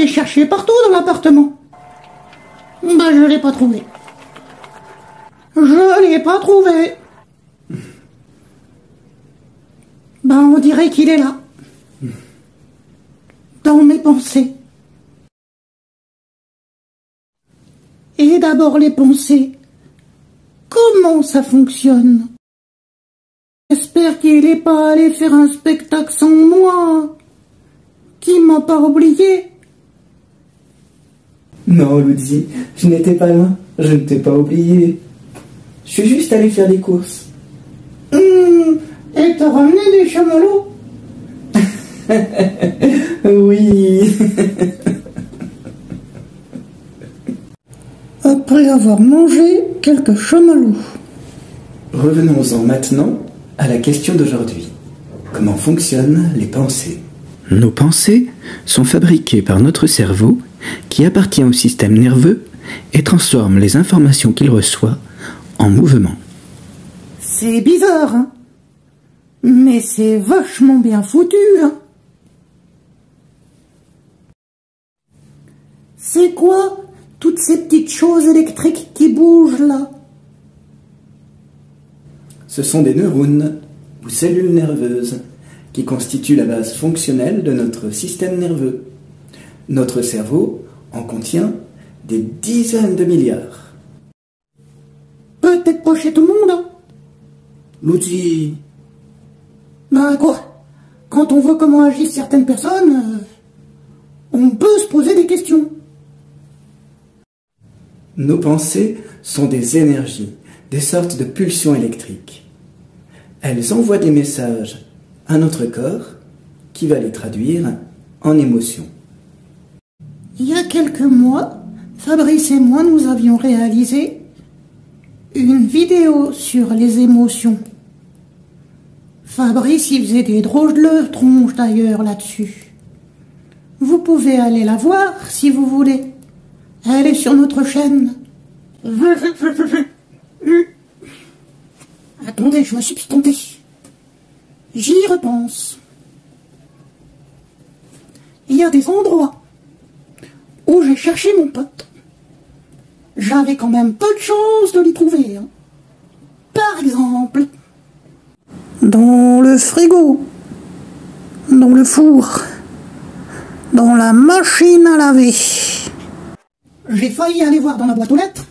allé chercher partout dans l'appartement. Bah, je l'ai pas trouvé. Je l'ai pas trouvé. Bah, on dirait qu'il est là. Dans mes pensées. Et d'abord les pensées. Comment ça fonctionne? J'espère qu'il n'est pas allé faire un spectacle sans moi. Qui m'a pas oublié? Non, Luzi, je n'étais pas loin. Je ne t'ai pas oublié. Je suis juste allé faire des courses. Et t'as ramené des chamallows? Oui. Après avoir mangé quelques chamallows. Revenons-en maintenant à la question d'aujourd'hui. Comment fonctionnent les pensées? Nos pensées sont fabriquées par notre cerveau qui appartient au système nerveux et transforme les informations qu'il reçoit en mouvement. C'est bizarre, hein? Mais c'est vachement bien foutu, hein? C'est quoi toutes ces petites choses électriques qui bougent là? Ce sont des neurones ou cellules nerveuses qui constituent la base fonctionnelle de notre système nerveux. Notre cerveau en contient des dizaines de milliards. Peut-être pas chez tout le monde, hein? L'outil. Ben quoi? Quand on voit comment agissent certaines personnes, on peut se poser des questions. Nos pensées sont des énergies, des sortes de pulsions électriques. Elles envoient des messages à notre corps qui va les traduire en émotions. Il y a quelques mois, Fabrice et moi, nous avions réalisé une vidéo sur les émotions. Fabrice, il faisait des drôles de tronches d'ailleurs là-dessus. Vous pouvez aller la voir si vous voulez. Elle est sur notre chaîne. Attendez, je me suis trompé. J'y repense. Il y a des endroits où j'ai cherché mon pote. J'avais quand même peu de chance de l'y trouver. Hein. Par exemple, dans le frigo, dans le four, dans la machine à laver. J'ai failli aller voir dans la boîte aux lettres,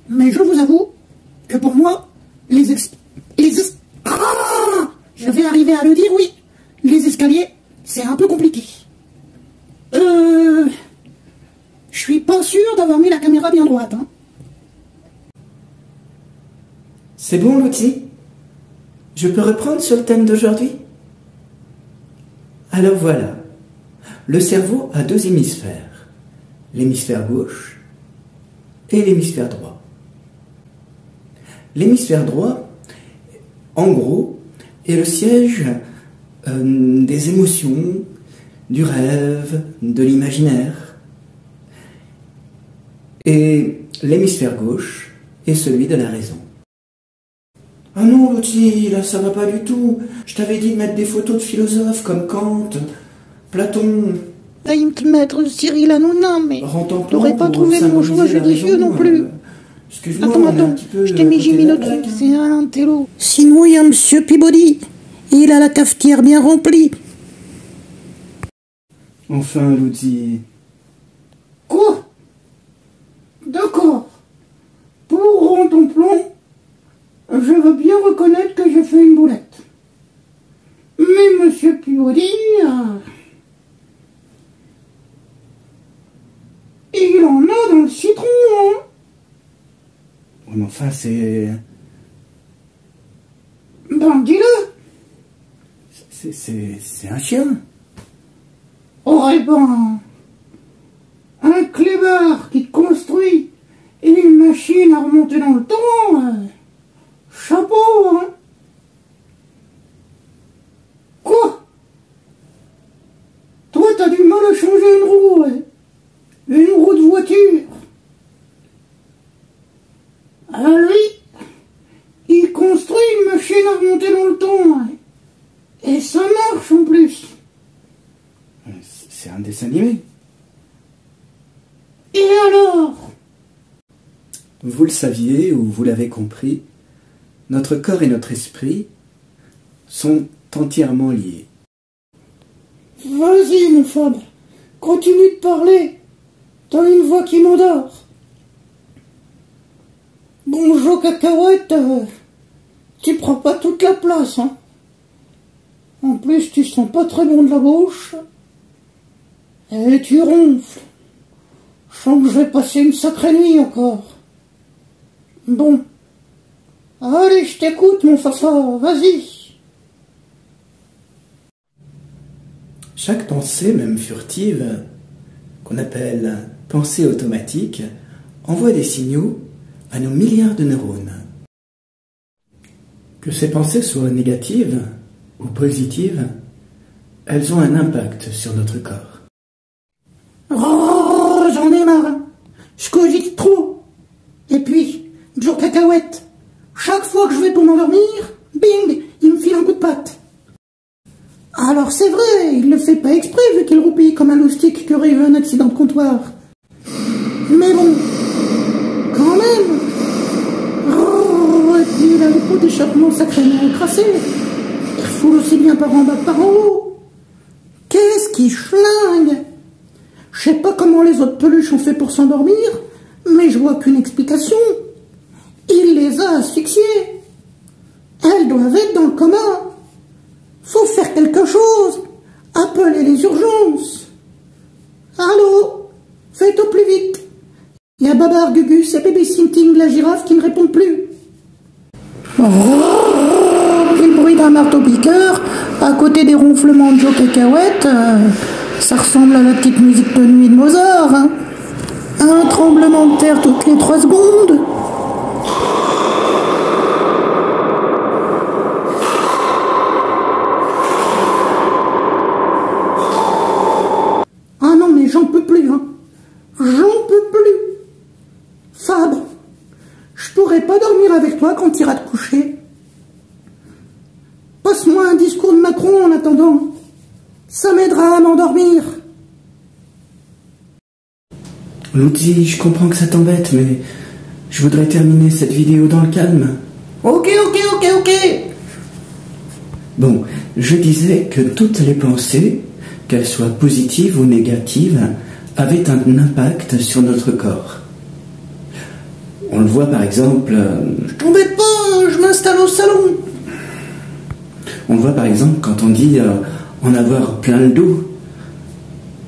mais je vous avoue que pour moi, je vais arriver à le dire, oui, les escaliers, c'est un peu compliqué. Je suis pas sûr d'avoir mis la caméra bien droite. Hein. C'est bon, l'outil? Je peux reprendre sur le thème d'aujourd'hui? Alors voilà, le cerveau a deux hémisphères, l'hémisphère gauche et l'hémisphère droit. L'hémisphère droit, en gros, est le siège des émotions, du rêve, de l'imaginaire. Et l'hémisphère gauche est celui de la raison. Ah non, l'outil, là ça va pas du tout. Je t'avais dit de mettre des photos de philosophes comme Kant, Platon. Là, il me mettre Cyril Hanouna, mais t'aurais pas trouvé ça mon choix judicieux non plus. Excuse-moi, Attends, je t'ai mis Jimmy le truc, c'est un intello. Sinon, il y a Monsieur Peabody. Il a la cafetière bien remplie. Enfin, l'outil. Quoi? D'accord. Pour rendre ton plan, je veux bien reconnaître que j'ai fait une boulette. Mais Monsieur Peabody, il en a dans le citron, hein? Ouais, mais enfin, c'est... Ben, dis-le. C'est un chien. Oh, eh ben, un clébard qui construit une machine à remonter dans le temps, chapeau, hein? Quoi? Toi, t'as du mal à changer une roue, ouais? Une roue de voiture. Ah, lui, il construit une machine à remonter dans le temps, hein? Et ça marche en plus. C'est un dessin animé. Vous le saviez ou vous l'avez compris, notre corps et notre esprit sont entièrement liés. Vas-y, mon Fab, continue de parler. T'as une voix qui m'endort. Bonjour, cacahuète, tu prends pas toute la place, hein. En plus, tu sens pas très bon de la bouche. Et tu ronfles. Je sens que je vais passer une sacrée nuit encore. Bon. Allez, je t'écoute, mon Fafa, vas-y. Chaque pensée, même furtive, qu'on appelle pensée automatique, envoie des signaux à nos milliards de neurones. Que ces pensées soient négatives ou positives, elles ont un impact sur notre corps. Oh, j'en ai marre. Je cogite trop. Et puis, Joe Cacahuète, chaque fois que je vais pour m'endormir, bing, il me file un coup de patte. Alors c'est vrai, il le fait pas exprès vu qu'il roupille comme un loustic qui aurait eu un accident de comptoir. Mais bon, quand même. Oh, et puis il a le pot d'échappement sacrément écrasé. Il refoule aussi bien par en bas que par en haut. Qu'est-ce qui schlingue? Je sais pas comment les autres peluches ont fait pour s'endormir, mais je vois qu'une explication. Il les a asphyxiées. Elles doivent être dans le coma. Faut faire quelque chose. Appelez les urgences. Allô? Faites au plus vite. Il y a Babar, Gugus et Baby Sinting, la girafe, qui ne répondent plus. Oh, le bruit d'un marteau-piqueur, à côté des ronflements de Joe Cacahuète, ça ressemble à la petite musique de nuit de Mozart, hein. Un tremblement de terre toutes les 3 secondes. Ah non, mais j'en peux plus, hein. J'en peux plus. Fab, je pourrais pas dormir avec toi quand tu iras te coucher. Passe-moi un discours de Macron en attendant. Ça m'aidera à m'endormir. Lutzi, je comprends que ça t'embête, mais je voudrais terminer cette vidéo dans le calme. Ok. Bon, je disais que toutes les pensées, qu'elles soient positives ou négatives, avaient un impact sur notre corps. On le voit par exemple... T'embête pas, je m'installe au salon. On le voit par exemple quand on dit en avoir plein le dos,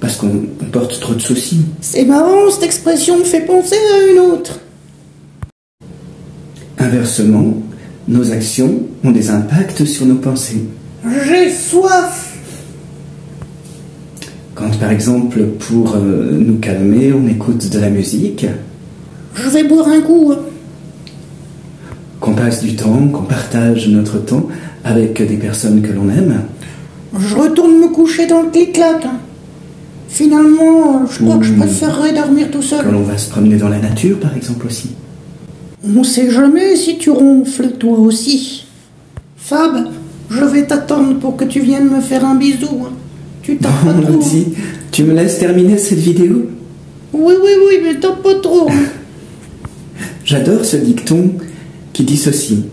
parce qu'on porte trop de soucis. C'est marrant, cette expression me fait penser à une autre. Inversement, nos actions ont des impacts sur nos pensées. J'ai soif. Quand par exemple, pour nous calmer, on écoute de la musique, Je vais boire un coup. qu'on passe du temps, qu'on partage notre temps avec des personnes que l'on aime, Je retourne me coucher dans le clic-clac. Finalement, je crois que je préférerais dormir tout que seul. l'on va se promener dans la nature par exemple aussi. On sait jamais si tu ronfles toi aussi. Fab, je vais t'attendre pour que tu viennes me faire un bisou. Tu tapes pas trop. Lutzi, tu me laisses terminer cette vidéo? Oui, mais tape pas trop. J'adore ce dicton qui dit ceci.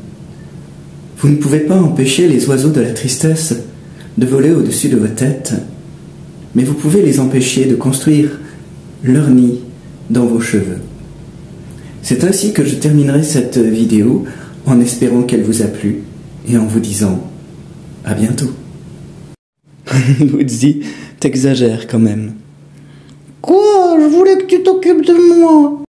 Vous ne pouvez pas empêcher les oiseaux de la tristesse de voler au-dessus de vos têtes, mais vous pouvez les empêcher de construire leur nid dans vos cheveux. C'est ainsi que je terminerai cette vidéo en espérant qu'elle vous a plu et en vous disant à bientôt. Lutzi, t'exagères quand même. Quoi? Je voulais que tu t'occupes de moi.